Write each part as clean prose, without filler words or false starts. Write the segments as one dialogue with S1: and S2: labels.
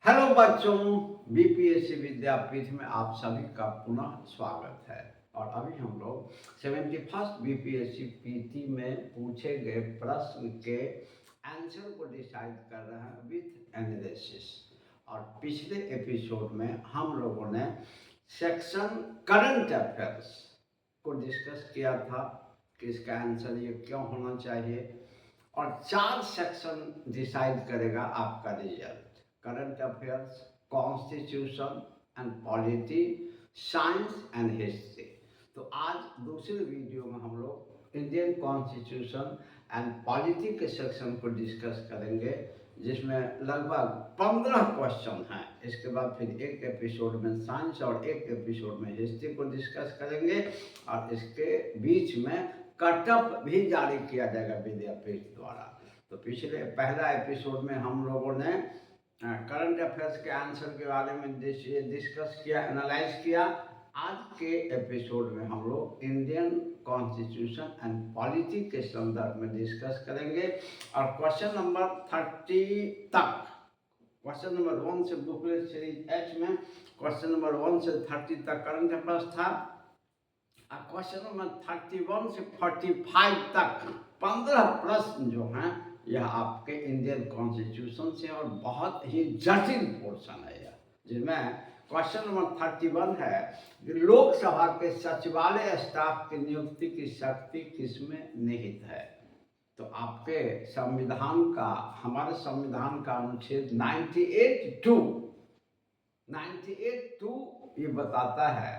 S1: Hello बच्चों, BPSC विद्यापीठ में आप सभी का पुनः स्वागत है। और अभी हम लोग 71st बीपीएससी पीटी में पूछे गए प्रश्न के आंसर को डिसाइड कर रहे हैं विथ एनालिसिस। और पिछले एपिसोड में हम लोगों ने सेक्शन करंट अफेयर्स को डिस्कस किया था कि इसका आंसर ये क्यों होना चाहिए, और 4 सेक्शन डिसाइड करेगा आपका result: current affairs, constitution and polity, science and history. तो आज दूसरे वीडियो में हम लोग इंडियन कॉन्स्टिट्यूशन एंड पॉलिटी के सेक्शन को डिस्कस करेंगे, जिसमें लगभग 15 क्वेश्चन हैं। इसके बाद फिर एक एपिसोड में साइंस और एक एपिसोड में हिस्ट्री को डिस्कस करेंगे, और इसके बीच में कटअप भी जारी किया जाएगा विद्यापीठ द्वारा। तो पिछले पहला एपिसोड में हम लोगों ने करंट अफेयर्स के आंसर के बारे में डिस्कस किया, एनालाइज किया। आज के एपिसोड में हम लोग इंडियन कॉन्स्टिट्यूशन एंड पॉलिटी के संदर्भ में डिस्कस करेंगे। और क्वेश्चन नंबर 30 तक, क्वेश्चन नंबर 1 से बुकलेट सीरीज एच में क्वेश्चन नंबर 1 से 30 तक करंट अफेयर्स था। क्वेश्चन नंबर 31 से 45 तक 15 प्रश्न जो हैं यह आपके इंडियन कॉन्स्टिट्यूशन से, और बहुत ही जटिल पोर्शन है यह, जिसमें क्वेश्चन नंबर 31 है कि लोकसभा के सचिवालय स्टाफ की नियुक्ति की शक्ति किसमें निहित है। तो आपके संविधान का, हमारे संविधान का अनुच्छेद 98(2) ये बताता है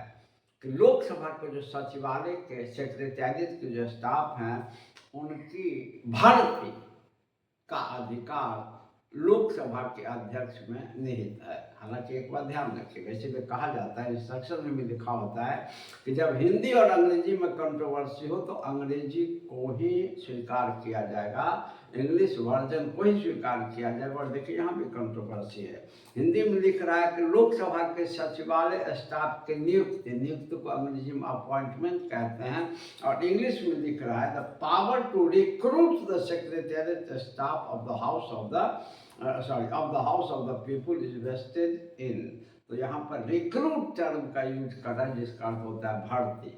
S1: कि लोकसभा के जो सचिवालय के सेक्रेटेरिएट के जो स्टाफ हैं उनकी भर्ती का अधिकार लोकसभा के अध्यक्ष में निहित है। हालांकि एक बात ध्यान रखिए, वैसे भी कहा जाता है, इंस्ट्रक्शन में भी लिखा होता है कि जब हिंदी और अंग्रेजी में कंट्रोवर्सी हो तो अंग्रेजी को ही स्वीकार किया जाएगा, इंग्लिश वर्जन को ही स्वीकार किया जाएगा। और देखिए यहाँ भी कंट्रोवर्सी है। हिंदी में लिख रहा है कि लोकसभा के सचिवालय स्टाफ के नियुक्त को अंग्रेजी में अपॉइंटमेंट कहते हैं, और इंग्लिश में लिख रहा है the power to recruit the secretariat staff of the house of the people is vested in. तो यहाँ पर रिक्रूट टर्म का यूज कर रहा है, जिसका अर्थ होता है भर्ती।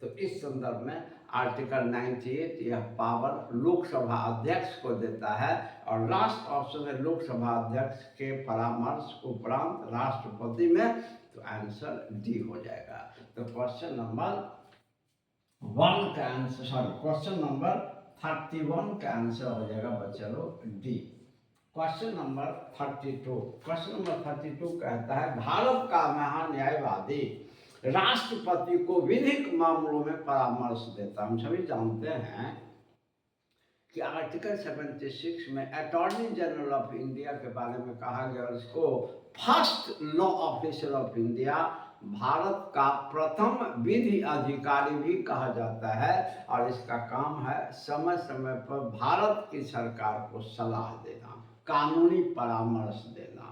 S1: तो इस संदर्भ में आर्टिकल 98 यह पावर लोकसभा अध्यक्ष को देता है, और लास्ट ऑप्शन है लोकसभा अध्यक्ष के परामर्श उपरांत राष्ट्रपति में। तो आंसर डी हो जाएगा। तो क्वेश्चन नंबर 31 का आंसर हो जाएगा बच्चा लोग डी। क्वेश्चन नंबर 32 कहता है भारत का महान्यायवादी राष्ट्रपति को विधिक मामलों में परामर्श देता। हम सभी जानते हैं कि आर्टिकल 76 में अटॉर्नी जनरल ऑफ इंडिया के बारे में कहा गया, और इसको first law officer of India, Bharat का प्रथम विधि अधिकारी भी कहा जाता है। और इसका काम है समय समय पर भारत की सरकार को सलाह देना, कानूनी परामर्श देना।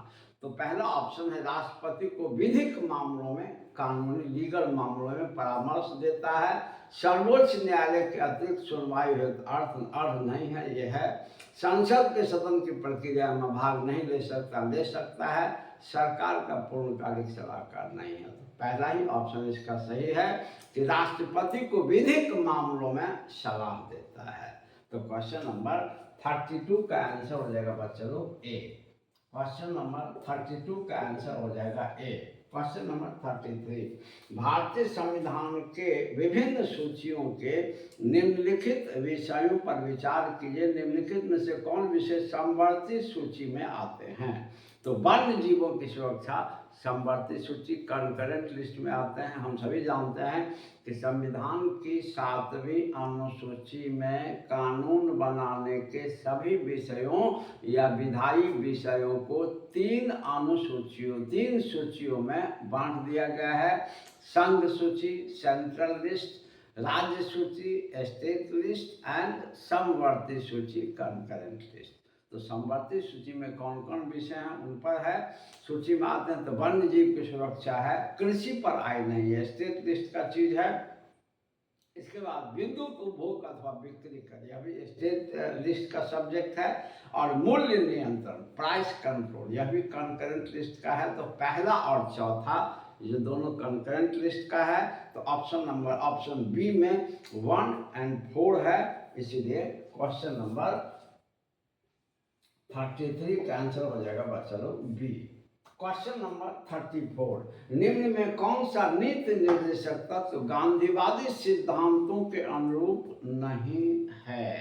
S1: तो पहला ऑप्शन है राष्ट्रपति को विधिक मामलों में, कानूनी लीगल मामलों में परामर्श देता है। सर्वोच्च न्यायालय के अतिरिक्त सुनवाई अर्थ नहीं है, यह है संसद के सदन की प्रक्रिया में भाग नहीं ले सकता है, सरकार का पूर्णकालिक सलाहकार नहीं है। तो पहला ही ऑप्शन इसका सही है कि राष्ट्रपति को विधिक मामलों में सलाह देता है। तो क्वेश्चन नंबर 32 का आंसर हो जाएगा बच्चों लोग ए। क्वेश्चन नंबर 32 का आंसर हो जाएगा ए। क्वेश्चन नंबर 33, भारतीय संविधान के विभिन्न सूचियों के निम्नलिखित विषयों पर विचार कीजिए। निम्नलिखित में से कौन विषय समवर्ती सूची में आते हैं। तो वन्य जीवों की सुरक्षा समवर्ती सूची, कंकरेंट लिस्ट में आते हैं। हम सभी जानते हैं कि संविधान की 7वीं अनुसूची में कानून बनाने के सभी विषयों या विधायी विषयों को 3 सूचियों में बांट दिया गया है: संघ सूची, सेंट्रल लिस्ट, राज्य सूची, स्टेट लिस्ट एंड समवर्ती सूची, कंकरेंट लिस्ट। तो समवर्ती सूची में कौन कौन विषय हैं उन पर है, सूची में आते हैं। तो वन्य जीव की सुरक्षा है, कृषि पर आय नहीं है, स्टेट लिस्ट का चीज है, इसके बाद विद्युत उपभोग अथवा बिक्री कर, यह भी स्टेट लिस्ट का सब्जेक्ट है। और मूल्य नियंत्रण, प्राइस कंट्रोल, यह भी कंकरेंट लिस्ट का है। तो पहला और चौथा ये दोनों कंकरेंट लिस्ट का है। तो ऑप्शन बी में 1 और 4 है, इसीलिए क्वेश्चन नंबर 33 का आंसर हो जाएगा बच्चा लोग बी। क्वेश्चन नंबर 34, निम्न में कौन सा नीति निर्देशक तत्व गांधीवादी सिद्धांतों के अनुरूप नहीं है?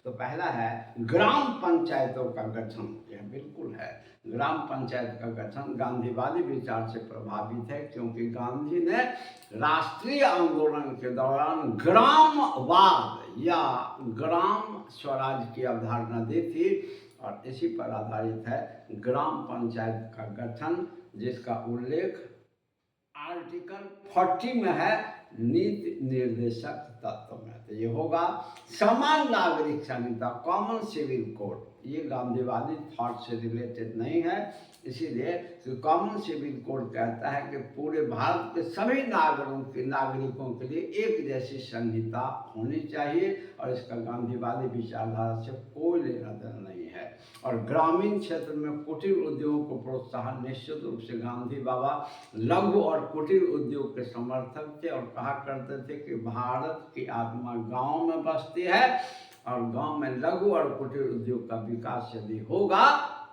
S1: तो पहला है ग्राम पंचायतों का गठन, यह बिल्कुल है। ग्राम पंचायत का गठन गांधीवादी विचार से प्रभावित है, क्योंकि गांधी ने राष्ट्रीय आंदोलन के दौरान ग्रामवाद या ग्राम स्वराज की अवधारणा दी थी, और इसी पर आधारित है ग्राम पंचायत का गठन, जिसका उल्लेख आर्टिकल 40 में है नीति निर्देशक तत्व में। तो ये होगा समान नागरिक संहिता, कॉमन सिविल कोड। ये गांधीवादी थॉट से रिलेटेड नहीं है, इसीलिए कॉमन सिविल कोड कहता है कि पूरे भारत के सभी नागरिकों के लिए एक जैसी संहिता होनी चाहिए, और इसका गांधीवादी विचारधारा से कोई लेना देना नहीं है। और ग्रामीण क्षेत्र में कुटीर उद्योगों को प्रोत्साहन, निश्चित रूप से गांधी बाबा लघु और कुटीर उद्योग के समर्थक थे, और कहा करते थे कि भारत की आत्मा गांव में बसती है, और गांव में लघु और कुटीर उद्योग का विकास यदि होगा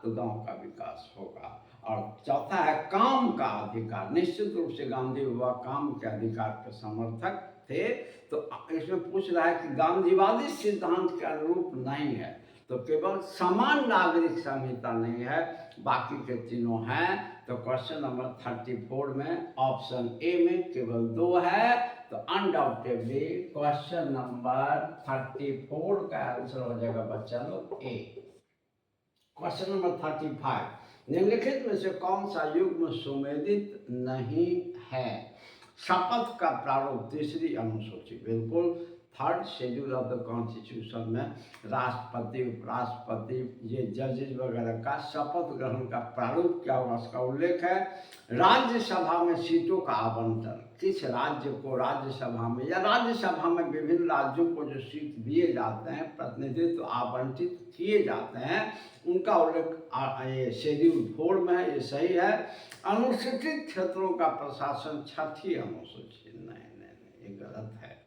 S1: तो गांव का विकास होगा। और चौथा है काम का अधिकार, निश्चित रूप से गांधी बाबा काम के अधिकार के समर्थक थे। तो इसमें पूछ रहा है कि गांधीवादी सिद्धांत के अनुरूप नहीं है, तो केवल समान नागरिक संहिता नहीं है, बाकी के तीनों हैं। तो क्वेश्चन नंबर 34 में ऑप्शन ए में केवल 2 है, तो अनडाउटेडली क्वेश्चन नंबर 34 का आंसर हो जाएगा बच्चा लोग ए। क्वेश्चन नंबर 35, निम्नलिखित में से कौन सा युग्म सुमेलित नहीं है? शपथ का प्रारूप, तीसरी अनुसूची, बिल्कुल third schedule of the constitution में राष्ट्रपति, उपराष्ट्रपति, ये जजेज वगैरह का शपथ ग्रहण का प्रारूप क्या होगा, उसका उल्लेख है। राज्यसभा में सीटों का आवंटन, किस राज्य को राज्यसभा में या राज्यसभा में विभिन्न राज्यों को जो सीट दिए जाते हैं, प्रतिनिधित्व आवंटित किए जाते हैं, उनका उल्लेख शेड्यूल 4 में है, ये सही है। अनुसूचित क्षेत्रों का प्रशासन, छठी अनुसूची, नहीं ये गलत है।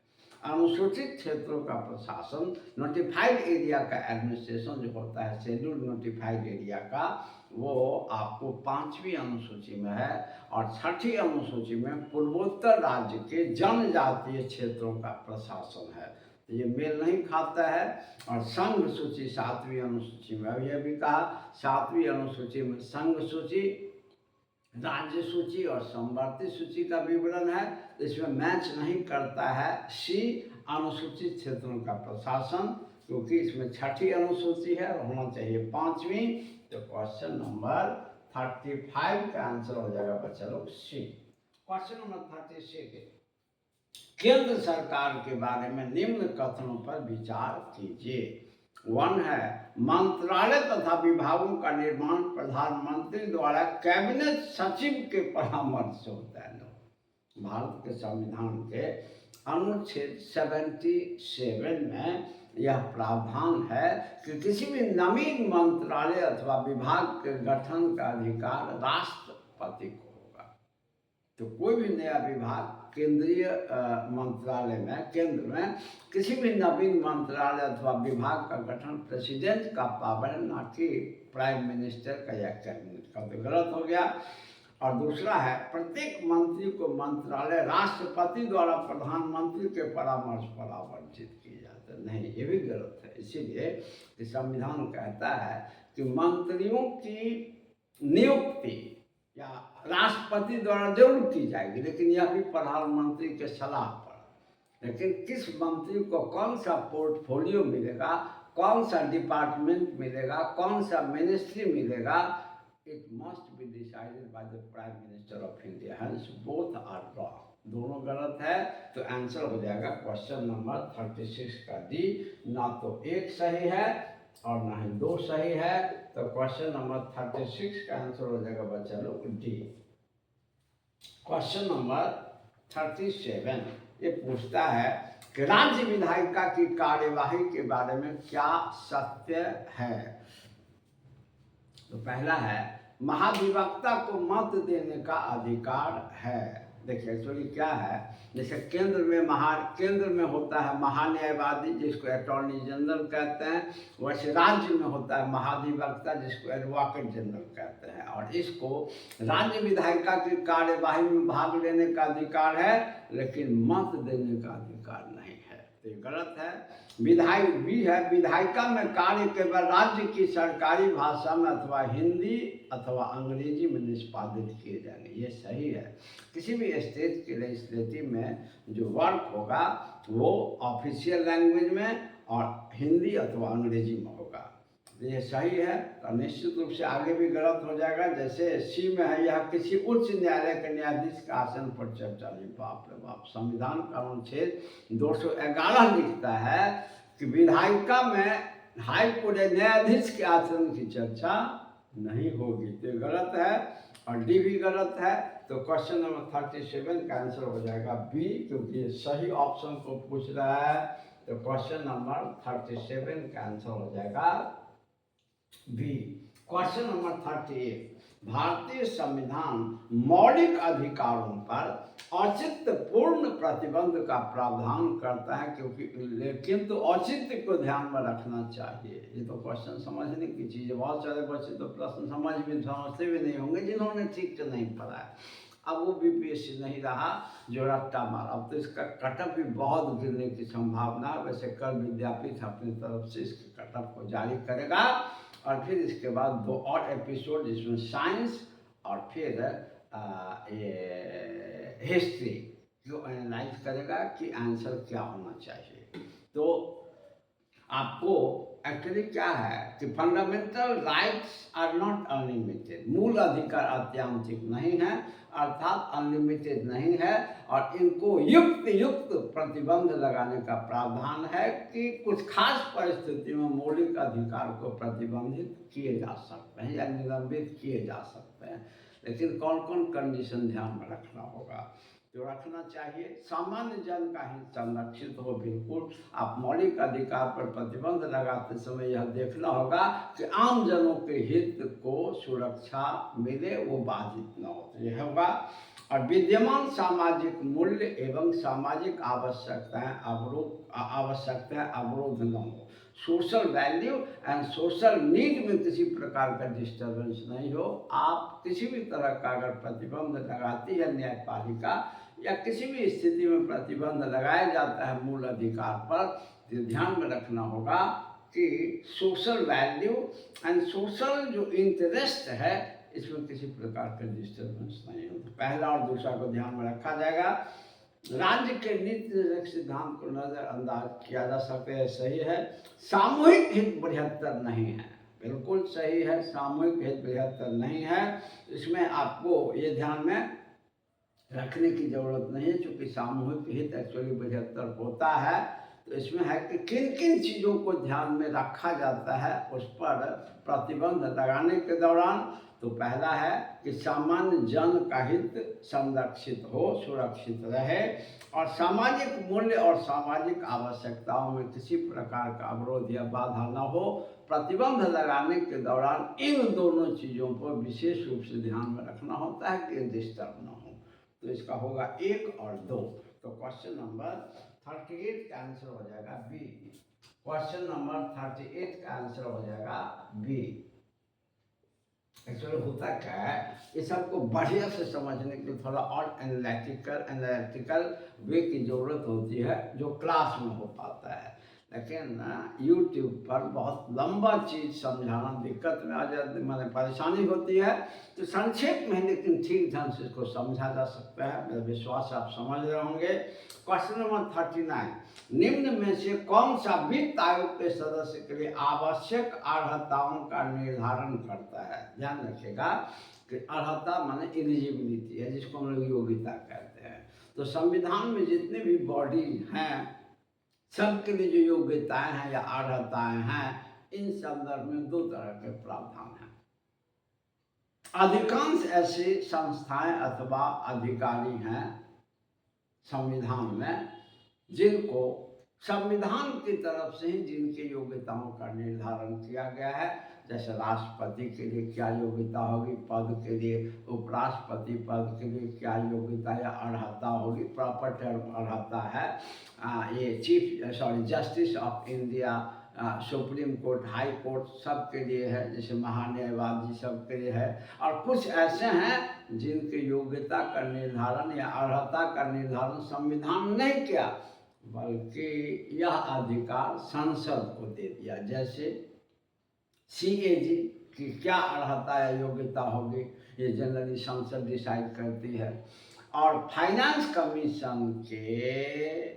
S1: अनुसूचित क्षेत्रों का प्रशासन, नोटिफाइड एरिया का एडमिनिस्ट्रेशन जो होता है शेड्यूल नोटिफाइड एरिया का, वो आपको 5वीं अनुसूची में है। और छठी अनुसूची में पूर्वोत्तर राज्य के जनजातीय क्षेत्रों का प्रशासन है, तो ये मेल नहीं खाता है। और संघ सूची 7वीं अनुसूची में, अब यह भी कहा 7वीं अनुसूची में संघ सूची, राज्य सूची और संवर्ती सूची का विवरण है, इसमें मैच नहीं करता है सी अनुसूचित क्षेत्रों का प्रशासन, क्योंकि इसमें छठी अनुसूची है और होना चाहिए 5वीं। तो क्वेश्चन नंबर 35 का आंसर हो जाएगा बच्चा लोग सी। क्वेश्चन नंबर 36, केंद्र सरकार के बारे में निम्न कथनों पर विचार कीजिए। 1 है मंत्रालय तथा विभागों का निर्माण प्रधानमंत्री द्वारा कैबिनेट सचिव के परामर्श से होता है। भारत के संविधान के अनुच्छेद 77 में यह प्रावधान है कि किसी भी नवीन मंत्रालय अथवा विभाग के गठन का अधिकार राष्ट्रपति को होगा। तो कोई भी नया विभाग केंद्रीय मंत्रालय में, केंद्र में किसी भी नवीन मंत्रालय अथवा विभाग का गठन प्रेसिडेंट का पावर है, ना कि प्राइम मिनिस्टर का या कैबिनेट का, तो गलत हो गया। और दूसरा है प्रत्येक मंत्री को मंत्रालय राष्ट्रपति द्वारा प्रधानमंत्री के परामर्श पर आवंटित किए जाते हैं, नहीं ये भी गलत है। इसीलिए संविधान कहता है कि मंत्रियों की नियुक्ति या राष्ट्रपति द्वारा जरूर की जाएगी, लेकिन यह भी प्रधानमंत्री के सलाह पर। लेकिन किस मंत्री को कौन सा पोर्टफोलियो मिलेगा, कौन सा डिपार्टमेंट मिलेगा, कौन सा मिनिस्ट्री मिलेगा, it must be decided by the prime minister of India. Hence both are wrong, दोनों गलत है। तो आंसर हो जाएगा क्वेश्चन नंबर 36 का डी। ना तो एक सही है और ना ही 2 सही है, तो क्वेश्चन नंबर 36 का आंसर हो जाएगा बच्चा लोग डी। क्वेश्चन नंबर 37 ये पूछता है कि राज्य विधायिका की कार्यवाही के बारे में क्या सत्य है। तो पहला है, महाधिवक्ता को मत देने का अधिकार है। देखिए एक्चुअली क्या है, जैसे केंद्र में होता है महान्यायवादी जिसको अटॉर्नी जनरल कहते हैं, वैसे राज्य में होता है महाधिवक्ता जिसको एडवोकेट जनरल कहते हैं। और इसको राज्य विधायिका की कार्यवाही में भाग लेने का अधिकार है, लेकिन मत देने का अधिकार नहीं है। तो ये गलत है। विधायक भी है, विधायिका में कार्य केवल राज्य की सरकारी भाषा में अथवा हिंदी अथवा अंग्रेजी में निष्पादित किए जाएंगे, ये सही है। किसी भी स्टेट के लेजिस्लेटिव में जो वर्क होगा वो ऑफिशियल लैंग्वेज में और हिंदी अथवा अंग्रेजी में होगा, तो ये सही है। तो निश्चित रूप से आगे भी गलत हो जाएगा। जैसे सी में है, यह किसी उच्च न्यायालय के न्यायाधीश के आसन पर चर्चा नहीं। बाप रे बाप, संविधान कानून छेद 211 लिखता है कि विधायिका में हाई कोर्ट न्यायाधीश के आसन की चर्चा नहीं होगी, तो गलत है। और डी भी गलत है। तो क्वेश्चन नंबर 37 का आंसर हो जाएगा बी, क्योंकि ये सही ऑप्शन को पूछ रहा है। तो क्वेश्चन नंबर 37 का आंसर हो जाएगा बी। क्वेश्चन नंबर 38, भारतीय संविधान मौलिक अधिकारों पर औचित्यपूर्ण प्रतिबंध का प्रावधान करता है, क्योंकि लेकिन तो औचित्य को ध्यान में रखना चाहिए। ये तो क्वेश्चन समझने की चीज़ है। बहुत सारे बच्चे तो प्रश्न समझते भी नहीं होंगे जिन्होंने ठीक से नहीं पढ़ा है। अब वो बीपीएससी नहीं रहा जो रट्टा मार, अब तो इसका कटअप भी बहुत गिरने की संभावना है। वैसे कल विद्यापीठ अपनी तरफ से इसके कटअप को जारी करेगा और फिर इसके बाद 2 और एपिसोड जिसमें साइंस और फिर ये हिस्ट्री को एनालाइज करेगा कि आंसर क्या होना चाहिए। तो आपको एक्चुअली क्या है कि fundamental rights are not unlimited, मूल अधिकार अत्यांतिक नहीं है, अर्थात अनलिमिटेड नहीं है। और इनको युक्त प्रतिबंध लगाने का प्रावधान है कि कुछ खास परिस्थिति में मौलिक अधिकार को प्रतिबंधित किए जा सकते हैं या निलंबित किए जा सकते हैं। लेकिन कौन कौन कंडीशन ध्यान में रखना होगा, जो रखना चाहिए। सामान्य जन का हित संरक्षित हो, बिल्कुल। आप मौलिक अधिकार पर प्रतिबंध लगाते समय यह देखना होगा कि आम जनों के हित को सुरक्षा मिले, वो बाधित न हो, यह होगा। और विद्यमान सामाजिक मूल्य एवं सामाजिक आवश्यकताएं अवरोध न हो। Social value and social need में किसी प्रकार का डिस्टर्बेंस नहीं हो। आप किसी भी तरह का अगर प्रतिबंध लगाती है न्यायपालिका या किसी भी स्थिति में प्रतिबंध लगाया जाता है मूल अधिकार पर, तो ध्यान में रखना होगा कि सोशल वैल्यू एंड सोशल जो इंटरेस्ट है इसमें किसी प्रकार का डिस्टर्बेंस नहीं हो। पहला और दूसरा को ध्यान में रखा जाएगा। राज्य के नीति निर्देशक सिद्धांत को नजरअंदाज किया जा सकता है, सही है। सामूहिक हित बृहत्तर नहीं है, बिल्कुल सही है। सामूहिक हित बृहत्तर नहीं है, इसमें आपको ये ध्यान में रखने की जरूरत नहीं है, क्योंकि सामूहिक हित एक्चुअली बृहत्तर होता है। तो इसमें है कि किन किन चीज़ों को ध्यान में रखा जाता है उस पर प्रतिबंध लगाने के दौरान। तो पहला है कि सामान्य जन का हित संरक्षित हो, सुरक्षित रहे, और सामाजिक मूल्य और सामाजिक आवश्यकताओं में किसी प्रकार का अवरोध या बाधा न हो। प्रतिबंध लगाने के दौरान इन दोनों चीज़ों पर विशेष रूप से ध्यान में रखना होता है कि डिस्टर्ब न हो। तो इसका होगा 1 और 2। तो क्वेश्चन नंबर 38 का आंसर हो जाएगा बी। क्वेश्चन नंबर 38 का आंसर हो जाएगा बी। एक्चुअली होता क्या है, ये सबको बढ़िया से समझने के लिए थोड़ा और एनालिटिकल वे की ज़रूरत होती है, जो क्लास में हो पाता है। लेकिन यूट्यूब पर बहुत लंबा चीज़ समझाना दिक्कत में आ जाती, मैंने परेशानी होती है। तो संक्षेप में लेकिन ठीक ढंग से इसको समझा जा सकता है, मेरा विश्वास आप समझ रहे होंगे। क्वेश्चन नंबर 39, निम्न में से कौन सा वित्त आयोग के सदस्य के लिए आवश्यक अर्हताओं का निर्धारण करता है। ध्यान रखिएगा कि अर्हता माने एलिजिबिलिटी है, जिसको हम लोग योग्यता कहते हैं। तो संविधान में जितने भी बॉडी हैं सबके लिए जो योग्यताएं हैं या अर्हताएं हैं, इन संदर्भ में 2 तरह के प्रावधान हैं। अधिकांश ऐसी संस्थाएं अथवा अधिकारी हैं संविधान में जिनको संविधान की तरफ से ही जिनकी योग्यताओं का निर्धारण किया गया है, जैसे राष्ट्रपति के लिए क्या योग्यता होगी, पद के लिए उपराष्ट्रपति पद के लिए क्या योग्यता या अर्हता होगी, प्रॉपर टर्म अर्हता है। ये justice of India, supreme court, high court सब के लिए है, जैसे महान्यायवादी सब के लिए है। और कुछ ऐसे हैं जिनकी योग्यता का निर्धारण या अर्हता का निर्धारण संविधान नहीं किया, बल्कि यह अधिकार संसद को दे दिया। जैसे CAG की क्या अर्हता या योग्यता होगी, ये जनरली संसद डिसाइड करती है। और फाइनेंस कमीशन के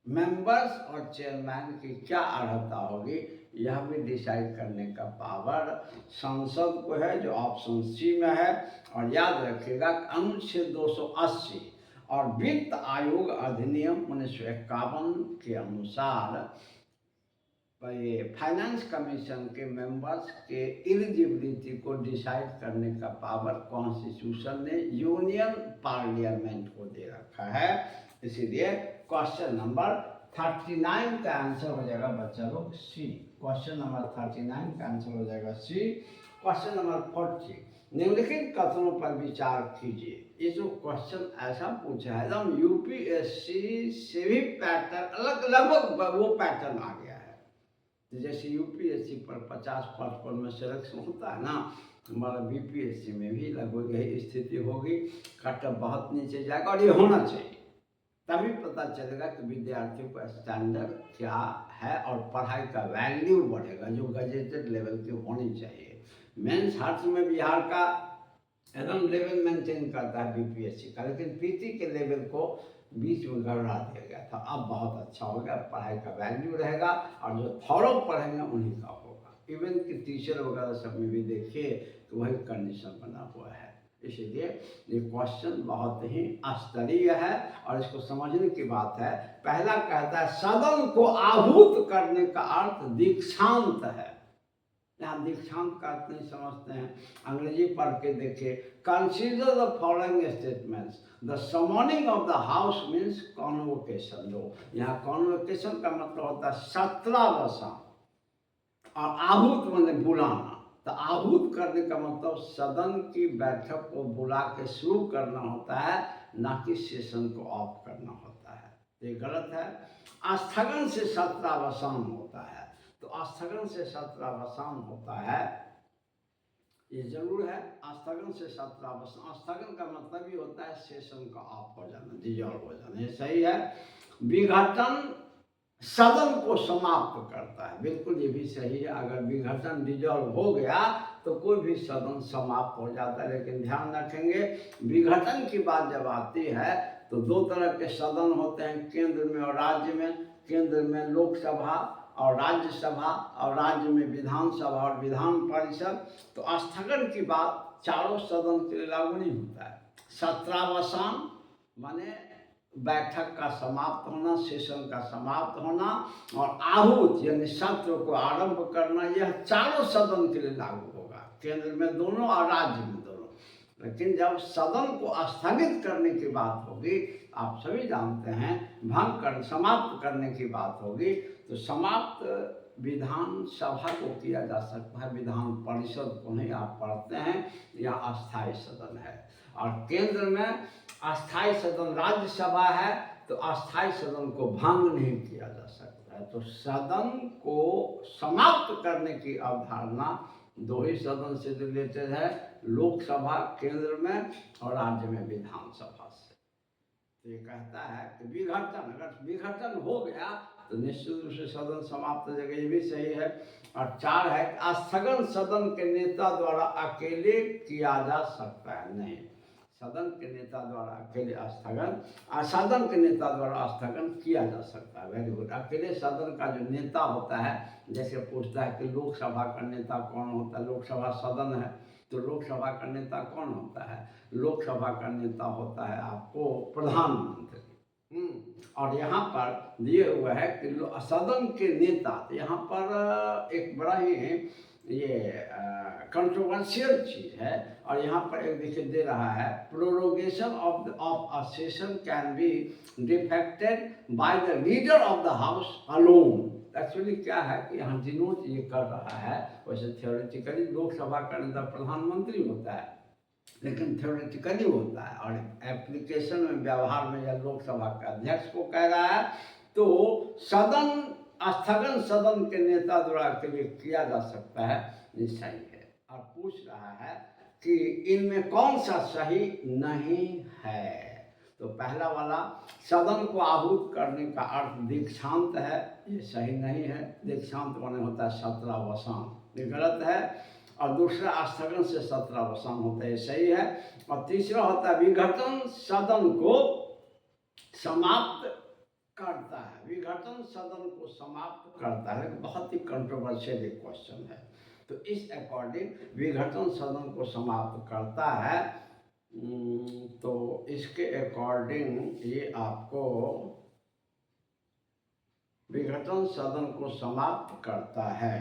S1: मेंबर्स और चेयरमैन की क्या अर्हता होगी, यह भी डिसाइड करने का पावर संसद को है, जो ऑप्शन C में है। और याद रखिएगा अनुच्छेद 280 और वित्त आयोग अधिनियम 1951 के अनुसार ये फाइनेंस कमीशन के मेंबर्स के एलिजिबिलिटी को डिसाइड करने का पावर कॉन्स्टिट्यूशन ने यूनियन पार्लियामेंट को दे रखा है। इसीलिए क्वेश्चन नंबर 39 का आंसर हो जाएगा बच्चा लोग C। क्वेश्चन नंबर 39 का आंसर हो जाएगा C। क्वेश्चन नंबर 40, निम्नलिखित कथनों पर विचार कीजिए। ये जो क्वेश्चन ऐसा पूछा है, एकदम UPSC से भी पैटर्न अलग, लगभग वो पैटर्न आ गया है। जैसे UPSC पर 50% में सिलेक्शन होता है ना, हमारा BPSC में भी लगभग यही स्थिति होगी। कटअप बहुत नीचे जाएगा और ये होना चाहिए, तभी पता चलेगा कि विद्यार्थियों का स्टैंडर्ड क्या है और पढ़ाई का वैल्यू बढ़ेगा, जो गजेटेड लेवल की होनी चाहिए। मेंस हर समय बिहार का एकदम लेवल मेंटेन करता है BPSC का, लेकिन PT के लेवल को बीच में गड़बड़ा दिया गया था। अब बहुत अच्छा हो गया, पढ़ाई का वैल्यू रहेगा और जो थॉरो पढ़ेंगे उन्हीं का होगा। इवन कि टीचर वगैरह सब में भी देखिए तो वही कंडीशन बना हुआ है। इसलिए ये क्वेश्चन बहुत ही स्तरीय है और इसको समझने की बात है। पहला कहता है सदन को आहूत करने का अर्थ दीक्षांत है। यहाँ दीक्षांत का अर्थ नहीं समझते हैं, अंग्रेजी पढ़ के देखिए। Consider the following statements, the summoning of the house means convocation. लो यहाँ कॉन्वोकेशन का मतलब होता है सत्रावसान, और आहूत मतलब बुलाना। तो आहूत करने का मतलब सदन की बैठक को बुला के शुरू करना होता है, ना कि सेशन को ऑफ करना होता है। ये गलत है। स्थगन से सत्रावसान होता है, तो स्थगन से सत्रावसान होता है, ये जरूर है। स्थगन से सत्रावसान, स्थगन का मतलब ही होता है सेशन का ऑफ हो जाना, डिजॉल्व हो जाना, ये सही है। विघटन सदन को समाप्त करता है, बिल्कुल ये भी सही है। अगर विघटन डिजॉल्व हो गया तो कोई भी सदन समाप्त हो जाता है। लेकिन ध्यान रखेंगे, विघटन की बात जब आती है तो दो तरह के सदन होते हैं, केंद्र में और राज्य में। केंद्र में लोकसभा और राज्यसभा, और राज्य में विधानसभा और विधान परिषद। तो स्थगन की बात चारों सदन के लिए लागू नहीं होता है। सत्रावसान माने बैठक का समाप्त होना, सेशन का समाप्त होना, और आहूत यानी सत्र को आरंभ करना, यह चारों सदन के लिए लागू होगा, केंद्र में दोनों और राज्य में दोनों। लेकिन जब सदन को स्थगित करने की बात होगी, आप सभी जानते हैं, भंग कर समाप्त करने की बात होगी, तो समाप्त विधानसभा को किया जा सकता है, विधान परिषद को नहीं। आप पढ़ते हैं यह अस्थायी सदन है। और केंद्र में अस्थायी सदन राज्यसभा है, तो अस्थायी सदन को भंग नहीं किया जा सकता है। तो सदन को समाप्त करने की अवधारणा दो ही सदन से रिलेटेड है, लोकसभा केंद्र में और राज्य में विधानसभा से। तो ये कहता है कि विघटन, अगर विघटन हो गया तो निश्चित रूप से सदन समाप्त हो जाएगा, ये भी सही है। और 4 है स्थगन सदन के नेता द्वारा अकेले किया जा सकता है, नहीं, सदन के नेता द्वारा अकेले स्थगन, सदन के नेता द्वारा स्थगन किया जा सकता है। Very good. अकेले सदन का जो नेता होता है, जैसे पूछता है कि लोकसभा का नेता कौन होता है, लोकसभा सदन है, तो लोकसभा का नेता कौन होता है? लोकसभा का नेता होता है आपको प्रधानमंत्री। और यहाँ पर दिए हुआ है कि सदन के नेता, यहाँ पर एक बड़ा ही ये कंट्रोवर्शियल चीज है। और यहाँ पर एक देखिए दे रहा है, prorogation of a session can be defected by the leader of the house alone. Actually क्या है कि यहाँ डिनोट ये कर रहा है, वैसे थियोरेटिकली लोकसभा का नेता प्रधानमंत्री होता है, लेकिन थ्योरेटिकली होता है, और एप्लीकेशन में व्यवहार में यह लोकसभा के अध्यक्ष को कह रहा है। तो सदन स्थगन सदन के नेता द्वारा के लिए किया जा सकता है, ये सही है। और पूछ रहा है कि इनमें कौन सा सही नहीं है। तो पहला वाला सदन को आहूत करने का अर्थ दीक्षांत है, ये सही नहीं है। दीक्षांत माने होता है 17 ये गलत है। और दूसरा स्थगन से 17 होता है, सही है। और तीसरा होता है विघटन सदन को समाप्त करता है, विघटन सदन को समाप्त करता है। बहुत ही कंट्रोवर्शियल एक क्वेश्चन है। तो इस अकॉर्डिंग विघटन सदन को समाप्त करता है। तो इसके अकॉर्डिंग ये आपको विघटन सदन को समाप्त करता है।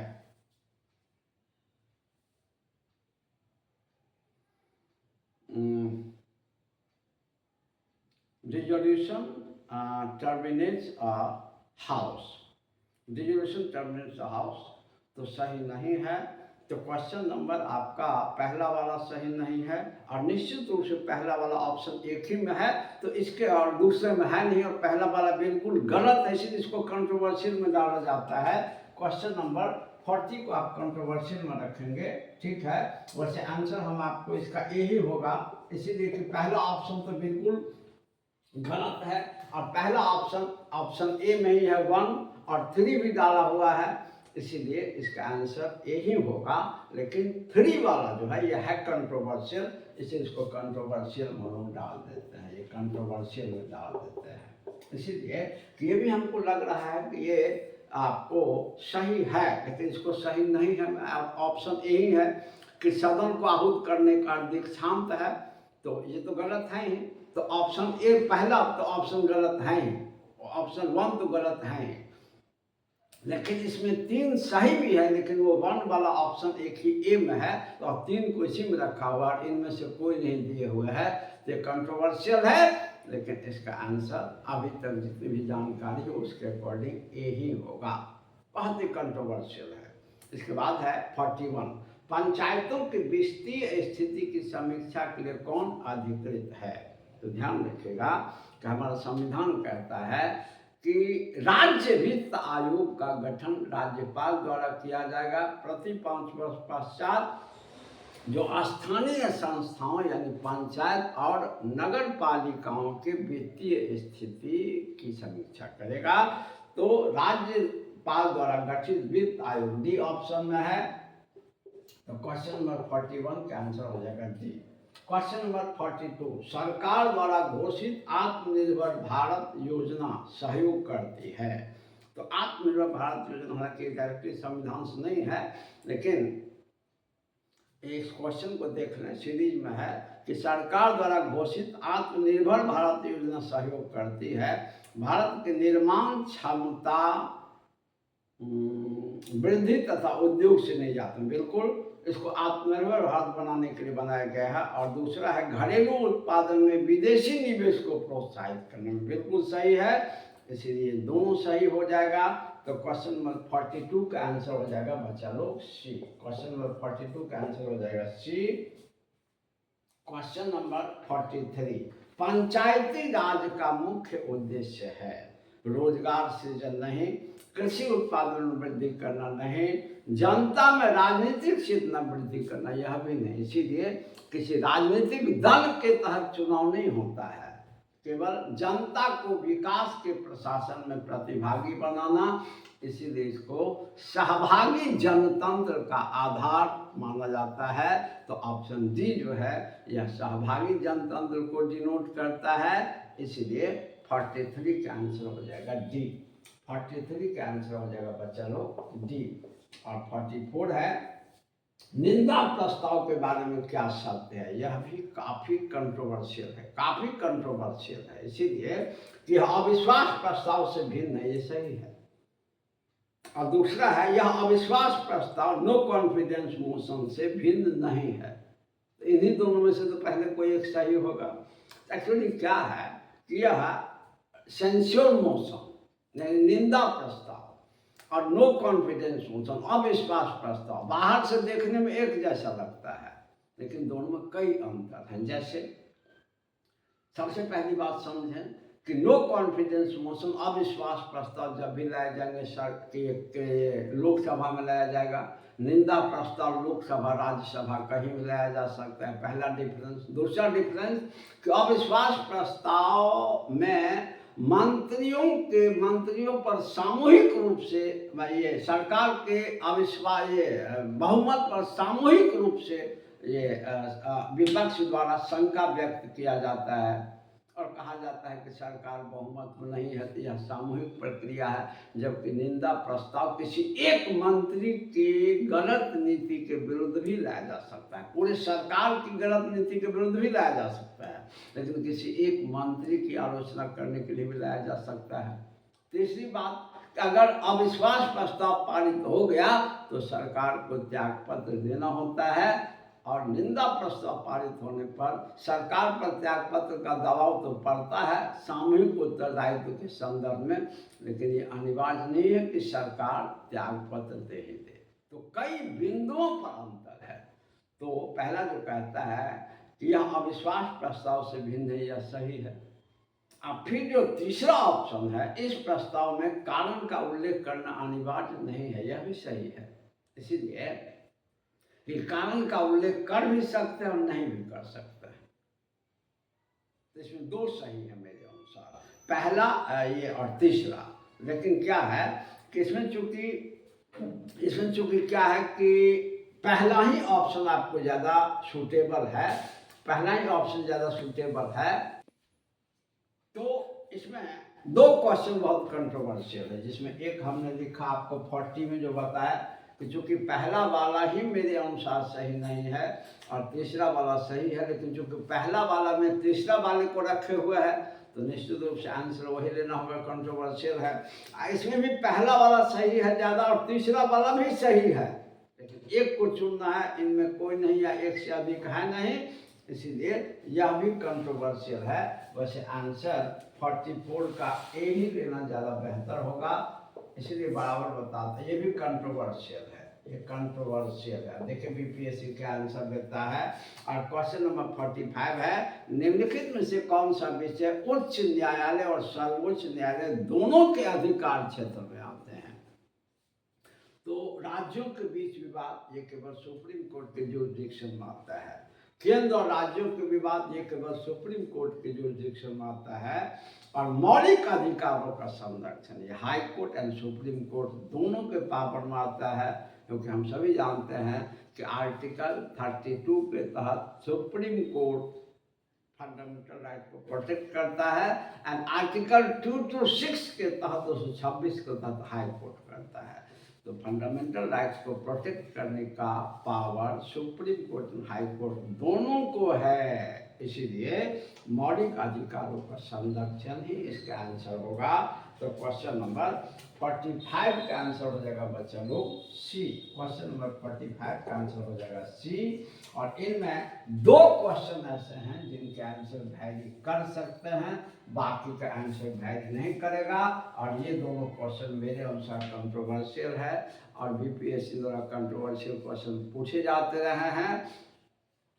S1: Dissolution terminates a house. Dissolution terminates a house तो सही नहीं है। तो क्वेश्चन नंबर आपका पहला वाला सही नहीं है, और निश्चित रूप से पहला वाला ऑप्शन एक ही में है, तो इसके और दूसरे में है नहीं, और पहला वाला बिल्कुल गलत है, इसलिए इसको कंट्रोवर्शियल में डाला जाता है। क्वेश्चन नंबर 40 को आप कंट्रोवर्शियल में रखेंगे, ठीक है। वैसे आंसर हम आपको इसका यही होगा, इसीलिए कि पहला ऑप्शन तो बिल्कुल गलत है, और पहला ऑप्शन ए में ही है 1 और 3 भी डाला हुआ है, इसीलिए इसका आंसर यही होगा। लेकिन 3 वाला जो है यह है कंट्रोवर्शियल, इसे इसको कंट्रोवर्शियल में डाल देते हैं, ये कंट्रोवर्शियल में डाल देते हैं। इसीलिए कि ये भी हमको लग रहा है कि ये आपको सही है, लेकिन इसको सही नहीं है। ऑप्शन यही है कि सदन को आहूत करने का दीक्षांत है, तो ये तो गलत है ही। तो ऑप्शन ए पहला तो ऑप्शन गलत है ही, ऑप्शन 1 तो गलत है, लेकिन इसमें 3 सही भी है, लेकिन वो 1 वाला ऑप्शन एक ही ए में है, तो 3 को इसी में रखा हुआ, और इनमें से कोई नहीं दिए हुए है। ये कंट्रोवर्शियल है, लेकिन इसका आंसर अभी तक जितनी भी जानकारी है उसके अकॉर्डिंग ए ही होगा। बहुत ही कंट्रोवर्शियल है। इसके बाद है 41, पंचायतों की वित्तीय स्थिति की समीक्षा के लिए कौन अधिकृत है। तो ध्यान रखिएगा कि हमारा संविधान कहता है कि राज्य वित्त आयोग का गठन राज्यपाल द्वारा किया जाएगा। प्रति 5 वर्ष पश्चात जो स्थानीय संस्थाओं यानी पंचायत और नगर पालिकाओं के वित्तीय स्थिति की समीक्षा करेगा। तो राज्यपाल द्वारा गठित वित्त आयोग डी ऑप्शन में है। तो क्वेश्चन नंबर 41 का आंसर हो जाएगा डी। क्वेश्चन नंबर 42, सरकार द्वारा घोषित आत्मनिर्भर भारत योजना सहयोग करती है। तो आत्मनिर्भर भारत योजना हालांकि डायरेक्टली संविधान से नहीं है, लेकिन इस क्वेश्चन को देख लें, सीरीज में है कि सरकार द्वारा घोषित आत्मनिर्भर भारत योजना सहयोग करती है, भारत के निर्माण क्षमता वृद्धि तथा उद्योग से नहीं जाते। बिल्कुल इसको आत्मनिर्भर भारत बनाने के लिए बनाया गया है। और दूसरा है घरेलू उत्पादन में विदेशी निवेश को प्रोत्साहित करने में, बिल्कुल सही है, इसीलिए दोनों सही हो जाएगा। तो क्वेश्चन नंबर 42 का आंसर हो जाएगा बच्चा लोग सी। क्वेश्चन नंबर 42 का आंसर हो जाएगा सी। क्वेश्चन नंबर 43, पंचायती राज का मुख्य उद्देश्य है रोजगार सृजन नहीं, कृषि उत्पादन में वृद्धि करना नहीं, जनता में राजनीतिक चेतना वृद्धि करना यह भी नहीं। इसीलिए किसी राजनीतिक दल के तहत चुनाव नहीं होता है, केवल जनता को विकास के प्रशासन में प्रतिभागी बनाना, इसीलिए इसको सहभागी जनतंत्र का आधार माना जाता है। तो ऑप्शन डी जो है यह सहभागी जनतंत्र को डिनोट करता है, इसीलिए 43 का आंसर हो जाएगा डी। 43 का आंसर हो जाएगा बच्चा लोग डी। और 44 है निंदा प्रस्ताव के बारे में क्या सत्य है। यह भी काफी कंट्रोवर्शियल है, काफी कंट्रोवर्शियल है, इसीलिए कि अविश्वास प्रस्ताव से भिन्न है, ये सही है। और दूसरा है यह अविश्वास प्रस्ताव नो कॉन्फिडेंस मोशन से भिन्न नहीं है। तो इन्हीं दोनों में से तो पहले कोई एक सही होगा। एक्चुअली क्या है कि यह सेंस्योर मोशन यानी निंदा प्रस्ताव और नो कॉन्फिडेंस मोशन अविश्वास प्रस्ताव बाहर से देखने में एक जैसा लगता है, लेकिन दोनों में कई अंतर हैं। जैसे सबसे पहली बात समझें कि नो कॉन्फिडेंस मोशन अविश्वास प्रस्ताव जब भी लाए जाएंगे सर के लोकसभा में लाया जाएगा, निंदा प्रस्ताव लोकसभा राज्यसभा कहीं भी लाया जा सकता है, पहला डिफरेंस। दूसरा डिफरेंस कि अविश्वास प्रस्ताव में मंत्रियों पर सामूहिक रूप से ये सरकार के अविश्वास ये बहुमत पर सामूहिक रूप से ये विपक्ष द्वारा शंका व्यक्त किया जाता है और कहा जाता है कि सरकार बहुमत में नहीं है, तो यह सामूहिक प्रक्रिया है। जबकि निंदा प्रस्ताव किसी एक मंत्री की गलत नीति के विरुद्ध भी लाया जा सकता है, पूरे सरकार की गलत नीति के विरुद्ध भी लाया जा सकता है, लेकिन किसी एक मंत्री की आलोचना करने के लिए भी लाया जा सकता है। तीसरी बात, अगर अविश्वास प्रस्ताव पारित हो गया तो सरकार को त्यागपत्र देना होता है और निंदा प्रस्ताव पारित होने पर सरकार पर त्यागपत्र का दबाव तो पड़ता है सामूहिक उत्तरदायित्व के संदर्भ में, लेकिन ये अनिवार्य नहीं है कि सरकार त्यागपत्र दे ही दे। तो कई बिंदुओं पर अंतर है। तो पहला जो कहता है कि यह अविश्वास प्रस्ताव से भिन्न है, यह सही है। अब फिर जो तीसरा ऑप्शन है, इस प्रस्ताव में कारण का उल्लेख करना अनिवार्य नहीं है, यह भी सही है। इसीलिए कि कारण का उल्लेख कर भी सकते हैं और नहीं भी कर सकते हैं। तो इसमें दो सही है मेरे अनुसार, पहला ये और तीसरा। लेकिन क्या है कि इसमें चूंकि क्या है कि पहला ही ऑप्शन आपको ज़्यादा सूटेबल है, पहला ही ऑप्शन ज़्यादा सूटेबल है। तो इसमें दो क्वेश्चन बहुत कंट्रोवर्शियल है, जिसमें एक हमने लिखा आपको 40 में जो बताया कि चूँकि पहला वाला ही मेरे अनुसार सही नहीं है और तीसरा वाला सही है, लेकिन चूँकि पहला वाला में तीसरा वाले को रखे हुए है तो निश्चित रूप से आंसर वही लेना होगा, कंट्रोवर्शियल है। इसमें भी पहला वाला सही है ज़्यादा और तीसरा वाला भी सही है, लेकिन एक को चुनना है, इनमें कोई नहीं या एक से अधिक है नहीं, इसीलिए यह भी कंट्रोवर्शियल है। वैसे आंसर 44 का ए ही लेना ज़्यादा बेहतर होगा, इसलिए बराबर बताते हैं। ये भी कंट्रोवर्शियल है, ये कंट्रोवर्शियल है। देखिए बीपीएससी क्या आंसर देता है। और क्वेश्चन नंबर 45 है, निम्नलिखित में से कौन सा विषय उच्च न्यायालय और सर्वोच्च न्यायालय दोनों के अधिकार क्षेत्र में आते हैं? तो राज्यों के बीच विवाद ये केवल सुप्रीम कोर्ट के जुरिडिक्शन में आता है। केंद्र और राज्यों के विवाद ये केवल सुप्रीम कोर्ट के जुरिडिक्शन में आता है। और मौलिक अधिकारों का संरक्षण ये high court and supreme court दोनों के पावर में आता है, क्योंकि हम सभी जानते हैं कि आर्टिकल 32 के तहत सुप्रीम कोर्ट फंडामेंटल राइट को प्रोटेक्ट करता है एंड आर्टिकल 2 to 6 के तहत 226 के तहत हाई कोर्ट करता है। तो फंडामेंटल राइट्स को प्रोटेक्ट करने का पावर सुप्रीम कोर्ट और हाई कोर्ट दोनों को है, इसीलिए मौलिक अधिकारों का संरक्षण ही इसका आंसर होगा। तो क्वेश्चन नंबर 45 का आंसर हो जाएगा बच्चा लोग सी। क्वेश्चन नंबर 45 का आंसर हो जाएगा सी। और इनमें दो क्वेश्चन ऐसे हैं जिनके आंसर वैरी कर सकते हैं, बाकी का आंसर वैरी नहीं करेगा। और ये दोनों क्वेश्चन मेरे अनुसार कंट्रोवर्शियल है और बीपीएससी द्वारा कंट्रोवर्शियल क्वेश्चन पूछे जाते रहे हैं,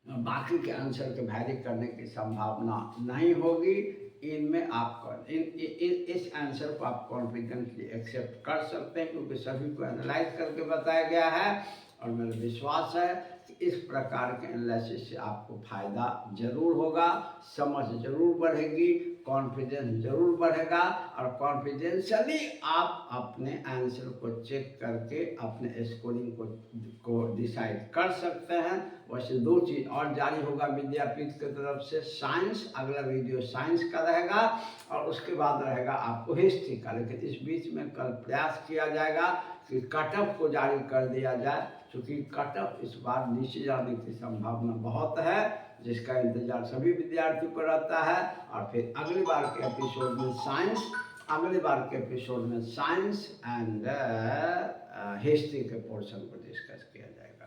S1: बाकी के आंसर के वैरी करने की संभावना नहीं होगी। इनमें आप इस आंसर को आप कॉन्फिडेंटली एक्सेप्ट कर सकते हैं, क्योंकि सभी को एनालाइज करके बताया गया है। और मेरा विश्वास है कि इस प्रकार के एनालिसिस से आपको फ़ायदा जरूर होगा, समझ जरूर बढ़ेगी, कॉन्फिडेंस जरूर बढ़ेगा और कॉन्फिडेंशियली आप अपने आंसर को चेक करके अपने स्कोरिंग को डिसाइड कर सकते हैं। वैसे दो चीज़ और जारी होगा विद्यापीठ की तरफ से, साइंस, अगला वीडियो साइंस का रहेगा और उसके बाद रहेगा आपको हिस्ट्री का। लेकिन इस बीच में कल प्रयास किया जाएगा कि कट ऑफ को जारी कर दिया जाए, क्योंकि कट ऑफ इस बार नीचे जाने की संभावना बहुत है, जिसका इंतजार सभी विद्यार्थियों को रहता है। और फिर अगली बार के एपिसोड में साइंस अगली बार के एपिसोड में साइंस एंड हिस्ट्री के पोर्शन को डिस्कस किया जाएगा।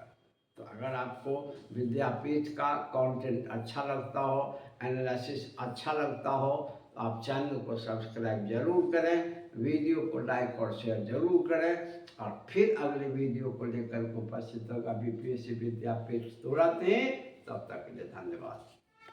S1: तो अगर आपको विद्यापीठ का कंटेंट अच्छा लगता हो, एनालिसिस अच्छा लगता हो, तो आप चैनल को सब्सक्राइब जरूर करें, वीडियो को लाइक और शेयर जरूर करें, और फिर अगले वीडियो को लेकर उपस्थित होगा बीपीएससी विद्यापीठ तुरंत ही। तब तक के लिए धन्यवाद।